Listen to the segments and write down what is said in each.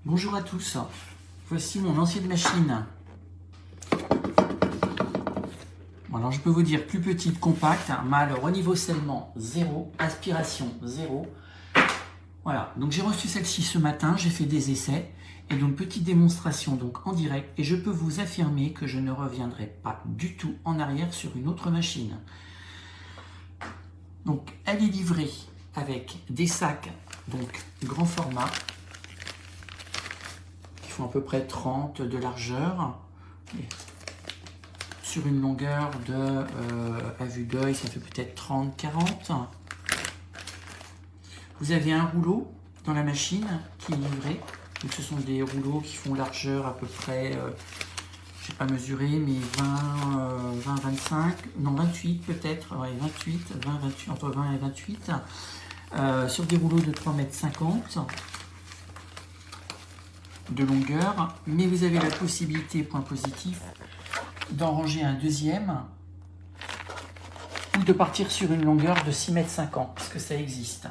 Bonjour à tous, voici mon ancienne machine. Bon, alors je peux vous dire plus petite, compacte, mal renivellement 0, aspiration 0. Voilà, donc j'ai reçu celle-ci ce matin, j'ai fait des essais et donc petite démonstration donc en direct et je peux vous affirmer que je ne reviendrai pas du tout en arrière sur une autre machine. Donc elle est livrée avec des sacs donc grand format qui font à peu près 30 de largeur. Sur une longueur de, à vue d'œil, ça fait peut-être 30-40. Vous avez un rouleau dans la machine qui est livré. Donc ce sont des rouleaux qui font largeur à peu près, je n'ai pas mesuré, mais 20, 25, non 28 peut-être, ouais, 28, 20, 28, entre 20 et 28, sur des rouleaux de 3,50 m de longueur. Mais vous avez la possibilité, point positif, d'en ranger un deuxième ou de partir sur une longueur de 6,50 m, puisque ça existe.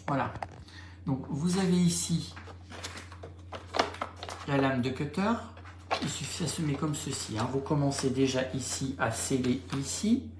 Voilà. Donc vous avez ici la lame de cutter. Il suffit, ça se met comme ceci. Vous commencez déjà ici à sceller ici.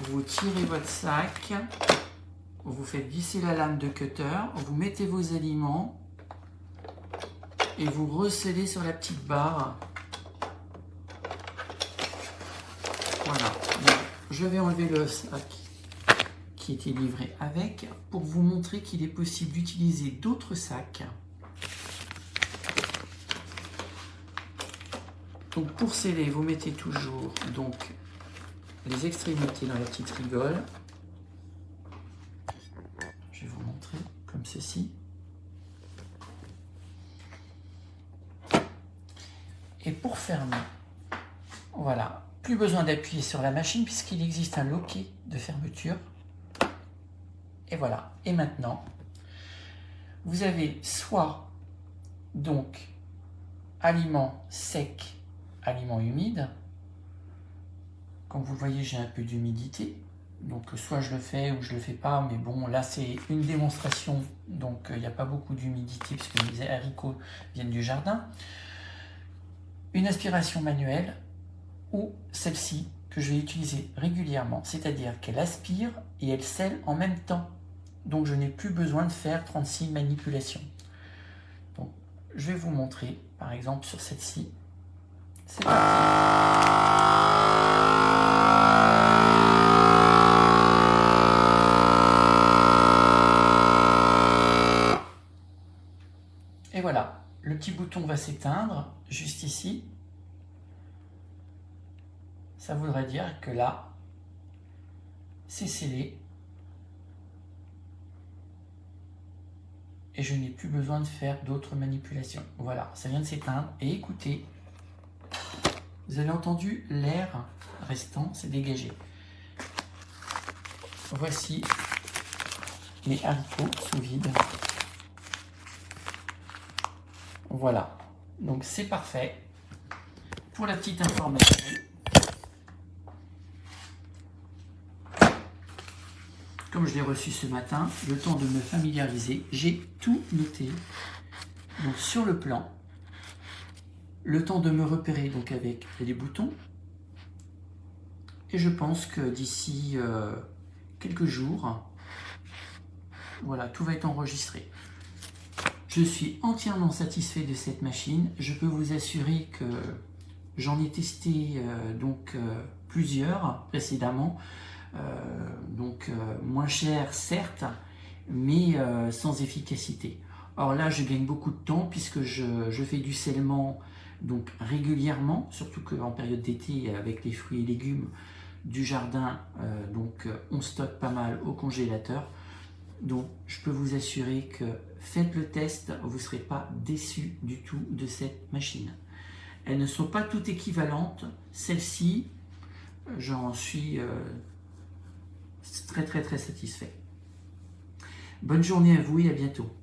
Vous tirez votre sac. Vous faites glisser la lame de cutter. Vous mettez vos aliments. Et vous rescellez sur la petite barre. Voilà. Donc, je vais enlever le sac qui était livré avec pour vous montrer qu'il est possible d'utiliser d'autres sacs. Donc pour sceller, vous mettez toujours donc les extrémités dans la petite rigole. Je vais vous montrer comme ceci. Et pour fermer, voilà, plus besoin d'appuyer sur la machine puisqu'il existe un loquet de fermeture. Et voilà. Et maintenant, vous avez soit donc aliment sec, aliment humide. Comme vous le voyez, j'ai un peu d'humidité. Donc soit je le fais ou je le fais pas, mais bon, là c'est une démonstration, donc il n'y a pas beaucoup d'humidité puisque les haricots viennent du jardin. Une aspiration manuelle ou celle-ci que je vais utiliser régulièrement, c'est-à-dire qu'elle aspire et elle scelle en même temps. Donc je n'ai plus besoin de faire 36 manipulations. Donc je vais vous montrer par exemple sur celle-ci. C'est parti. Et voilà, le petit bouton va s'éteindre juste ici. Ça voudrait dire que là, c'est scellé. Et je n'ai plus besoin de faire d'autres manipulations. Voilà, ça vient de s'éteindre. Et écoutez, vous avez entendu l'air restant s'est dégagé. Voici les haricots sous vide. Voilà, donc c'est parfait. Pour la petite information, comme je l'ai reçu ce matin, le temps de me familiariser, j'ai tout noté. Donc sur le plan, le temps de me repérer donc avec les boutons. Et je pense que d'ici quelques jours, voilà, tout va être enregistré. Je suis entièrement satisfait de cette machine. Je peux vous assurer que j'en ai testé plusieurs précédemment. Moins cher certes, mais sans efficacité. Or là, je gagne beaucoup de temps puisque je fais du scellement donc régulièrement, surtout qu'en période d'été avec les fruits et légumes du jardin, on stocke pas mal au congélateur. Donc je peux vous assurer que faites le test, vous ne serez pas déçus du tout de cette machine. Elles ne sont pas toutes équivalentes. Celle-ci, j'en suis très satisfait. Bonne journée à vous et à bientôt.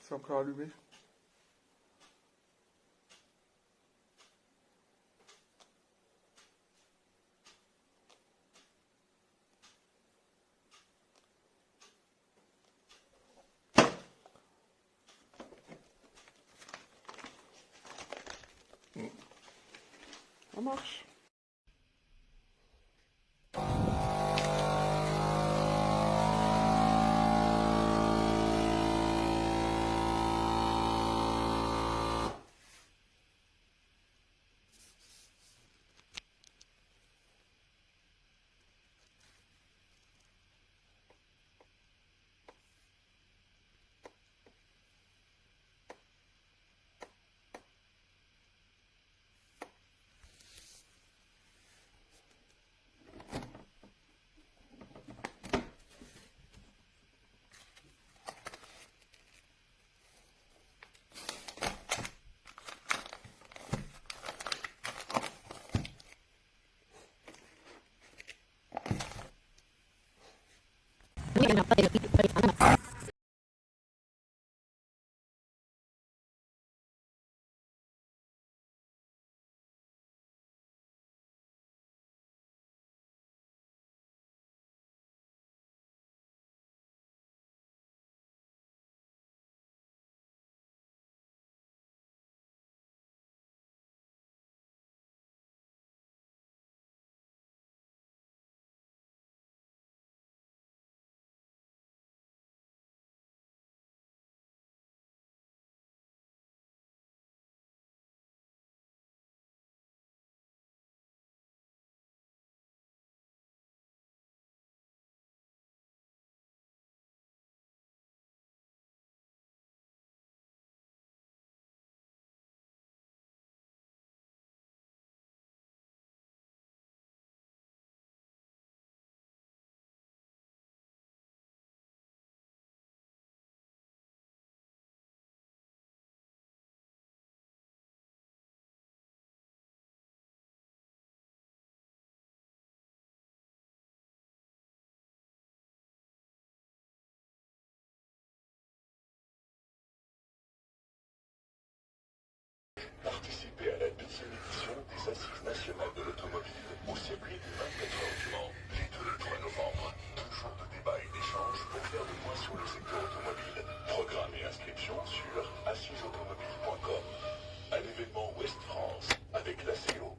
C'est encore allumé. Ça marche. Participez à la deuxième édition des Assises nationales de l'automobile au circuit du 24 heures du Mans, les 2 et 3 novembre. 2 jours de débat et d'échange pour faire le point sur le secteur automobile. Programme et inscription sur assisautomobile.com. Un événement Ouest France avec la CO.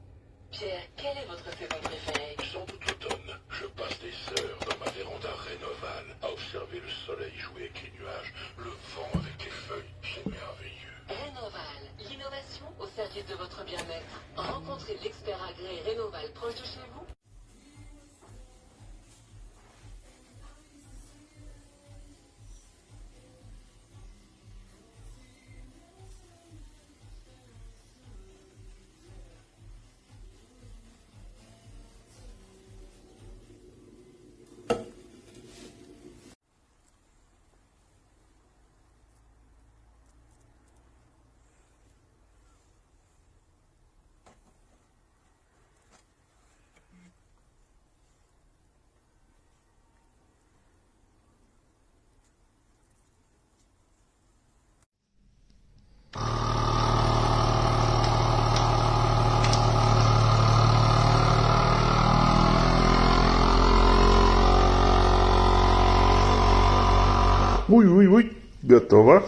Pierre, quelle est votre saison préférée? Sans doute l'automne. Je passe des heures dans ma véranda Rénoval à observer le soleil jouer avec les nuages, le vent avec les feuilles. C'est merveilleux. Rénoval, l'innovation au service de votre bien-être. Rencontrez l'expert agréé Rénoval proche de chez vous. Oui, готово.